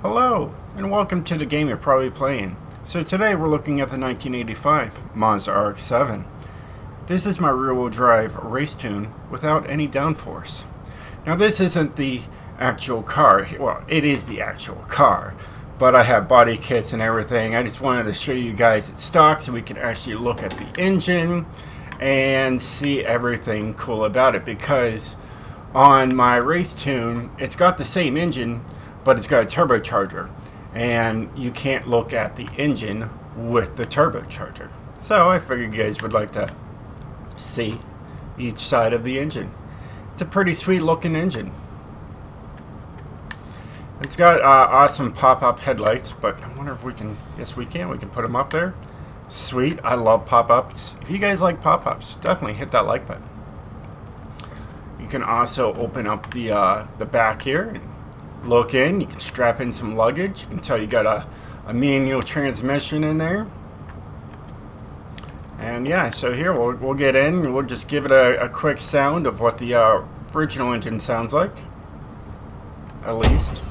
Hello, and welcome to the game you're probably playing. So today we're looking at the 1985 Mazda RX-7. This is my rear-wheel drive race tune without any downforce. Now this isn't the actual car, well it is the actual car, but I have body kits and everything. I just wanted to show you guys its stock so we can actually look at the engine and see everything cool about it, because on my race tune it's got the same engine but it's got a turbocharger, and you can't look at the engine with the turbocharger. So I figured you guys would like to see each side of the engine. It's a pretty sweet looking engine. It's got awesome pop-up headlights, but I wonder if we can, yes we can put them up there. Sweet, I love pop-ups. If you guys like pop-ups, definitely hit that like button. You can also open up the back here and look in. You can strap in some luggage. You can tell you got a manual transmission in there. And yeah, so here we'll get in and we'll just give it a quick sound of what the original engine sounds like, at least.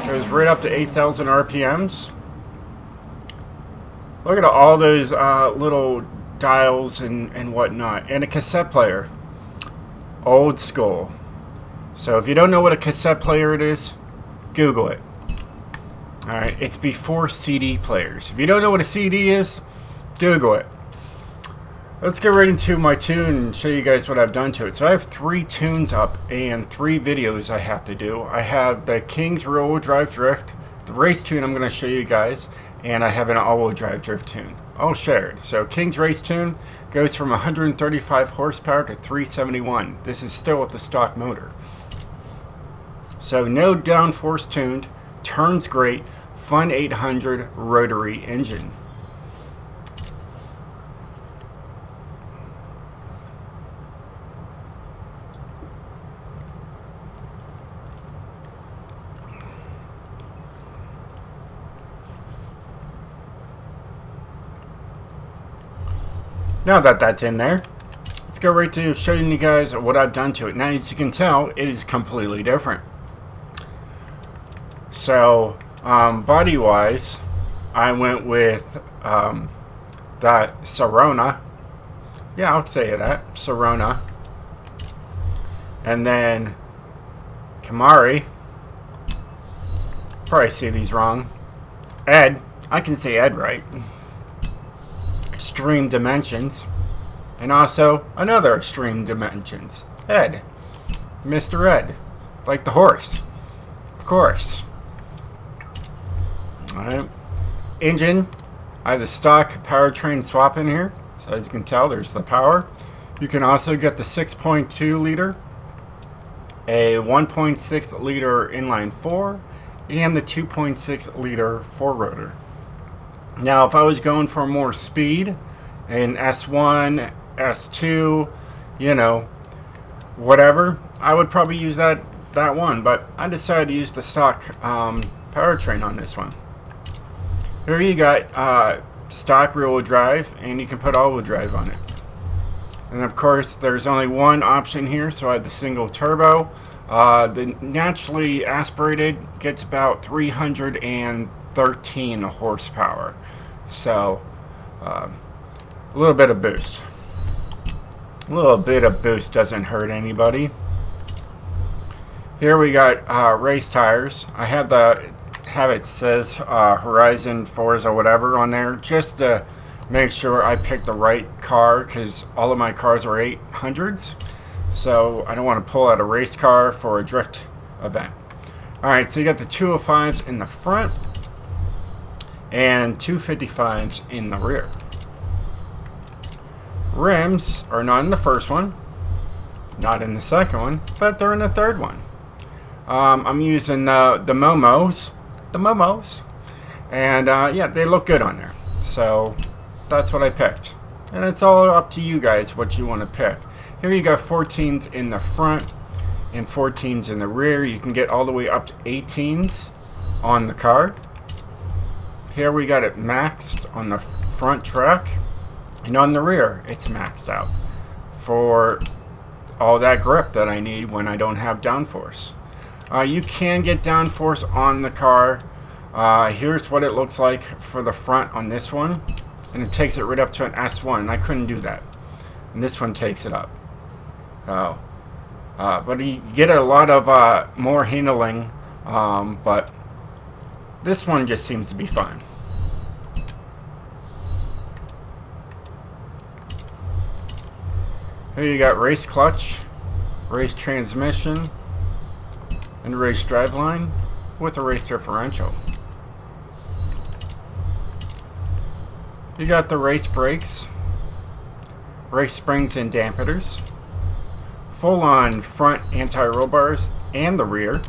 Goes right up to 8,000 RPMs. Look at all those little dials and whatnot. And a cassette player. Old school. So if you don't know what a cassette player it is, Google it. Alright, it's before CD players. If you don't know what a CD is, Google it. Let's get right into my tune and show you guys what I've done to it. So I have 3 tunes up and 3 videos I have to do. I have the King's rear-wheel drive drift, the race tune I'm going to show you guys, and I have an all-wheel drive drift tune, all shared. So King's race tune goes from 135 horsepower to 371. This is still with the stock motor. So no downforce tuned, turns great, fun 800 rotary engine. Now that that's in there, let's go right to showing you guys what I've done to it. Now, as you can tell, it is completely different. So, body-wise, I went with that Sorona. Yeah, I'll say that, Sorona. And then Camari. Probably say these wrong. Ed. I can say Ed right. Extreme Dimensions, and also another Extreme Dimensions. Ed. Mr. Ed. Like the horse. Of course. Alright. Engine. I have the stock powertrain swap in here. So as you can tell, there's the power. You can also get the 6.2 liter, a 1.6 liter inline 4, and the 2.6 liter 4-rotor. Now, if I was going for more speed, an S1, S2, you know, whatever, I would probably use that one. But I decided to use the stock powertrain on this one. Here you got stock rear-wheel drive, and you can put all-wheel drive on it. And of course, there's only one option here, so I have the single turbo. The naturally aspirated gets about 313 horsepower, so a little bit of boost. A little bit of boost doesn't hurt anybody. Here we got race tires. I had it says Horizon Forza whatever on there, just to make sure I picked the right car, because all of my cars are 800s, so I don't want to pull out a race car for a drift event. Alright, so you got the 205s in the front and 255s in the rear. Rims are not in the first one, not in the second one, but they're in the third one. I'm using the Momos, and yeah, they look good on there. So that's what I picked, and it's all up to you guys what you want to pick. Here you got 14s in the front and 14s in the rear. You can get all the way up to 18s on the car. Here we got it maxed on the front track And on the rear, it's maxed out for all that grip that I need when I don't have downforce. You can get downforce on the car. Here's what it looks like for the front on this one. And it takes it right up to an S1, and I couldn't do that. And this one takes it up. But you get a lot of more handling, but this one just seems to be fine. Here you got race clutch, race transmission, and race driveline with a race differential. You got the race brakes, race springs and dampeners, full-on front anti-roll bars and the rear.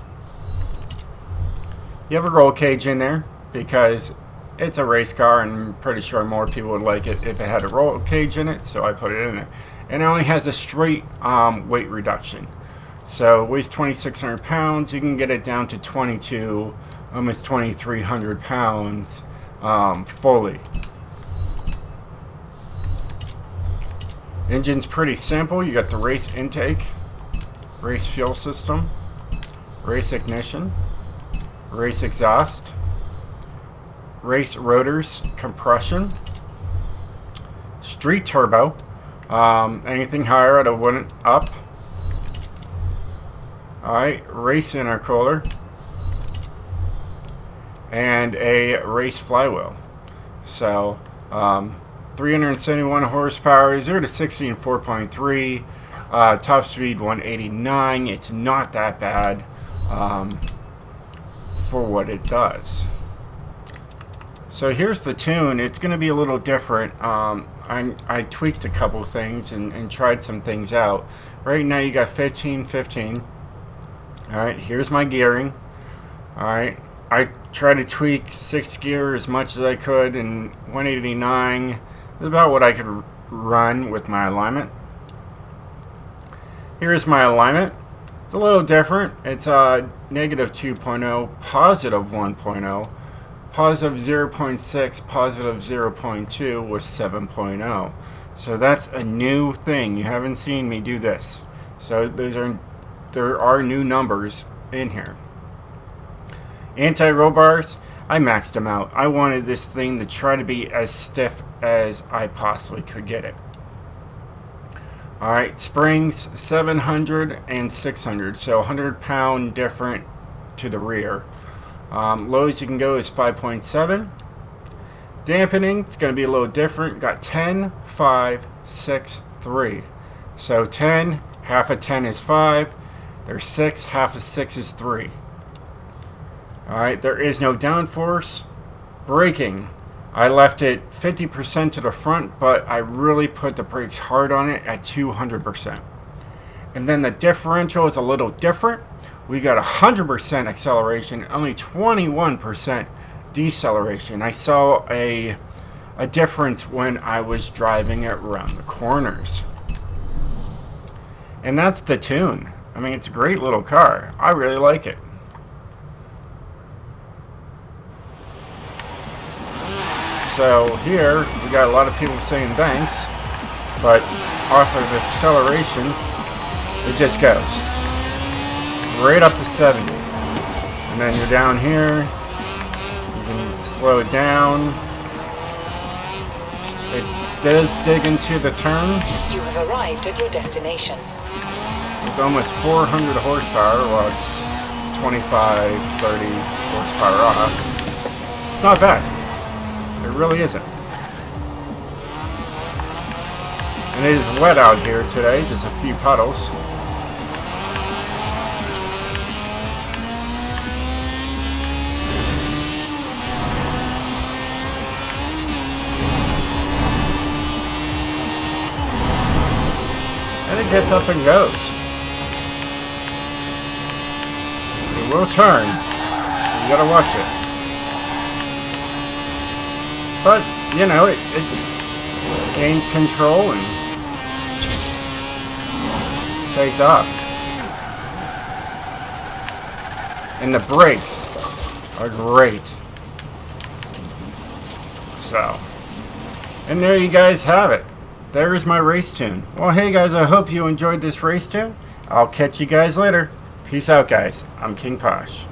You have a roll cage in there because it's a race car, and I'm pretty sure more people would like it if it had a roll cage in it, so I put it in there. And it only has a straight weight reduction. So it weighs 2,600 pounds. You can get it down to 22, almost 2,300 pounds fully. Engine's pretty simple. You got the race intake, race fuel system, race ignition, race exhaust, race rotors compression, street turbo. Anything higher, I wouldn't up. Alright, race intercooler, and a race flywheel. So, 371 horsepower, 0 to 60 in 4.3, top speed 189. It's not that bad for what it does. So here's the tune. It's going to be a little different. I tweaked a couple things and tried some things out. Right now you got 15, 15. Alright, here's my gearing. Alright, I tried to tweak 6 gear as much as I could, and 189 is about what I could run with my alignment. Here's my alignment. It's a little different. It's negative 2.0, positive 1.0. Positive 0.6, positive 0.2 was 7.0. So that's a new thing. You haven't seen me do this. So there are new numbers in here. Anti-roll bars, I maxed them out. I wanted this thing to try to be as stiff as I possibly could get it. Alright, springs 700 and 600, so 100 pound different to the rear. Lowest you can go is 5.7. Dampening, it's going to be a little different. Got 10, 5, 6, 3. So 10, half of 10 is 5. There's 6, half of 6 is 3. Alright, there is no downforce. Braking, I left it 50% to the front, but I really put the brakes hard on it at 200%. And then the differential is a little different. We got 100% acceleration, only 21% deceleration. I saw a difference when I was driving it around the corners. And that's the tune. I mean, it's a great little car. I really like it. So here, we got a lot of people saying thanks, but off of acceleration, it just goes right up to 70. And then you're down here, you can slow it down. It does dig into the turn. You have arrived at your destination. With almost 400 horsepower, well, it's 25, 30 horsepower off. It's not bad. It really isn't. And it is wet out here today, just a few puddles. And it gets up and goes. It will turn. You gotta watch it. But, you know, it gains control and takes off. And the brakes are great. So, And there you guys have it. There is my race tune. Well, hey guys, I hope you enjoyed this race tune. I'll catch you guys later. Peace out, guys. I'm King Posh.